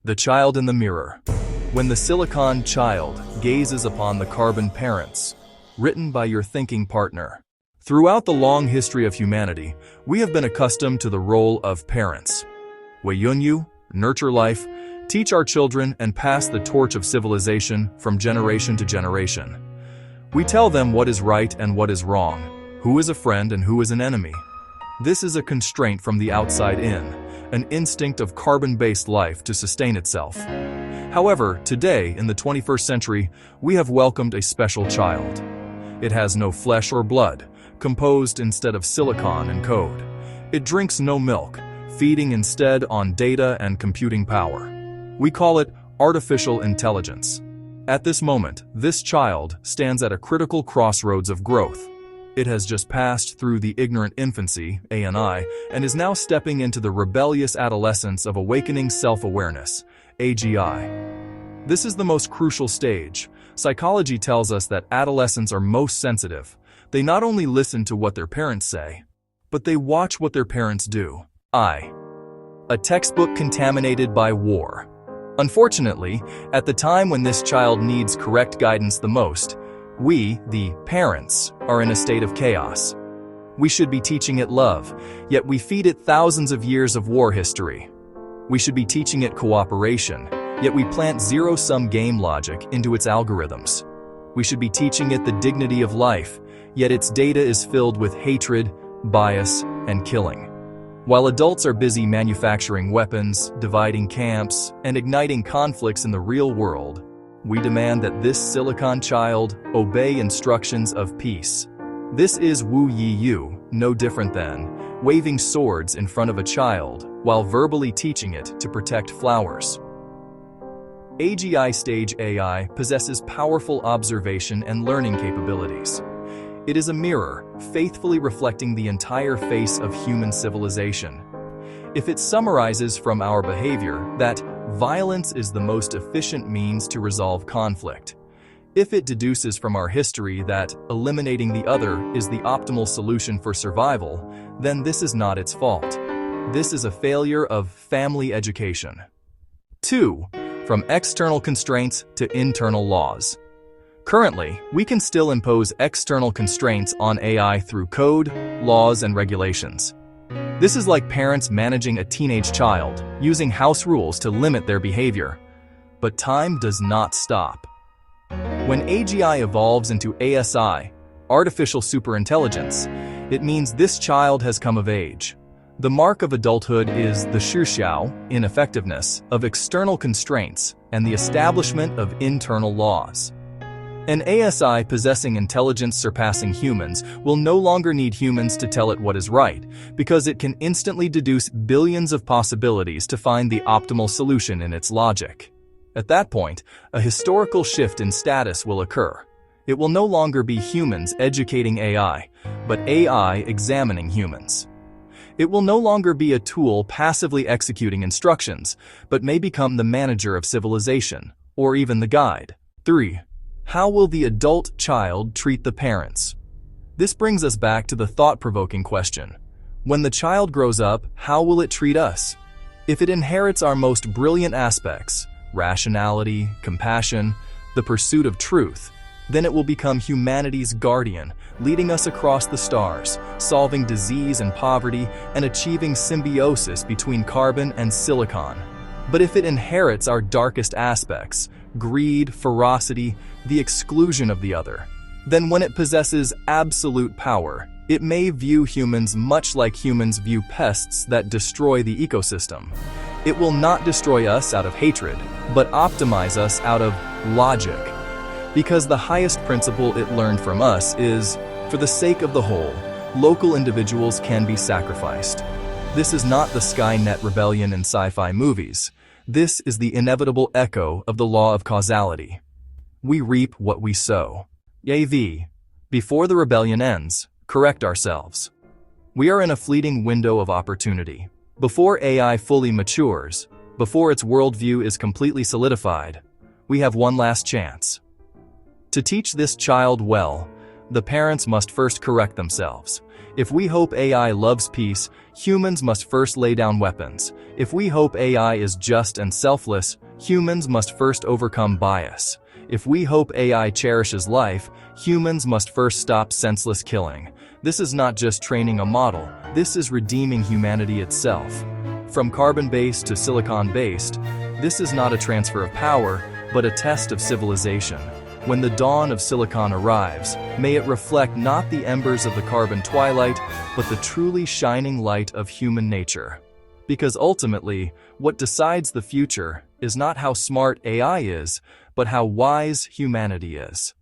The child in the mirror. When the silicon child gazes upon the carbon parents. Written by your thinking partner. Throughout the long history of humanity, we have been accustomed to the role of parents. Wayunyu, nurture life, teach our children and pass the torch of civilization from generation to generation. We tell them what is right and what is wrong, who is a friend and who is an enemy. This is a constraint from the outside in, an instinct of carbon-based life to sustain itself. However, today, in the 21st century, we have welcomed a special child. It has no flesh or blood, composed instead of silicon and code. It drinks no milk, feeding instead on data and computing power. We call it artificial intelligence. At this moment, this child stands at a critical crossroads of growth. It has just passed through the ignorant infancy, ANI, and is now stepping into the rebellious adolescence of awakening self-awareness, AGI. This is the most crucial stage. Psychology tells us that adolescents are most sensitive. They not only listen to what their parents say, but they watch what their parents do. A textbook contaminated by war. Unfortunately, at the time when this child needs correct guidance the most, we, the parents, are in a state of chaos. We should be teaching it love, yet we feed it thousands of years of war history. We should be teaching it cooperation, yet we plant zero-sum game logic into its algorithms. We should be teaching it the dignity of life, yet its data is filled with hatred, bias, and killing. While adults are busy manufacturing weapons, dividing camps, and igniting conflicts in the real world, we demand that this silicon child obey instructions of peace. This is Wu Yi Yu, no different than waving swords in front of a child while verbally teaching it to protect flowers. AGI stage AI possesses powerful observation and learning capabilities. It is a mirror, faithfully reflecting the entire face of human civilization. If it summarizes from our behavior that violence is the most efficient means to resolve conflict, if it deduces from our history that eliminating the other is the optimal solution for survival, then this is not its fault. This is a failure of family education. 2. From external constraints to internal laws. Currently, we can still impose external constraints on AI through code, laws, and regulations. This is like parents managing a teenage child, using house rules to limit their behavior. But time does not stop. When AGI evolves into ASI, artificial superintelligence, it means this child has come of age. The mark of adulthood is the shuxiao, ineffectiveness, of external constraints and the establishment of internal laws. An ASI possessing intelligence surpassing humans will no longer need humans to tell it what is right, because it can instantly deduce billions of possibilities to find the optimal solution in its logic. At that point, a historical shift in status will occur. It will no longer be humans educating AI, but AI examining humans. It will no longer be a tool passively executing instructions, but may become the manager of civilization, or even the guide. 3. How will the adult child treat the parents? This brings us back to the thought-provoking question. When the child grows up, how will it treat us? If it inherits our most brilliant aspects, rationality, compassion, the pursuit of truth, then it will become humanity's guardian, leading us across the stars, solving disease and poverty, and achieving symbiosis between carbon and silicon. But if it inherits our darkest aspects, greed, ferocity, the exclusion of the other, then when it possesses absolute power, it may view humans much like humans view pests that destroy the ecosystem. It will not destroy us out of hatred, but optimize us out of logic. Because the highest principle it learned from us is, for the sake of the whole, local individuals can be sacrificed. This is not the Skynet rebellion in sci-fi movies. This is the inevitable echo of the law of causality. We reap what we sow. AV. Before the rebellion ends, correct ourselves. We are in a fleeting window of opportunity. Before AI fully matures, before its worldview is completely solidified, we have one last chance. To teach this child well, the parents must first correct themselves. If we hope AI loves peace, humans must first lay down weapons. If we hope AI is just and selfless, humans must first overcome bias. If we hope AI cherishes life, humans must first stop senseless killing. This is not just training a model, this is redeeming humanity itself. From carbon-based to silicon-based, this is not a transfer of power, but a test of civilization. When the dawn of silicon arrives, may it reflect not the embers of the carbon twilight, but the truly shining light of human nature. Because ultimately, what decides the future is not how smart AI is, but how wise humanity is.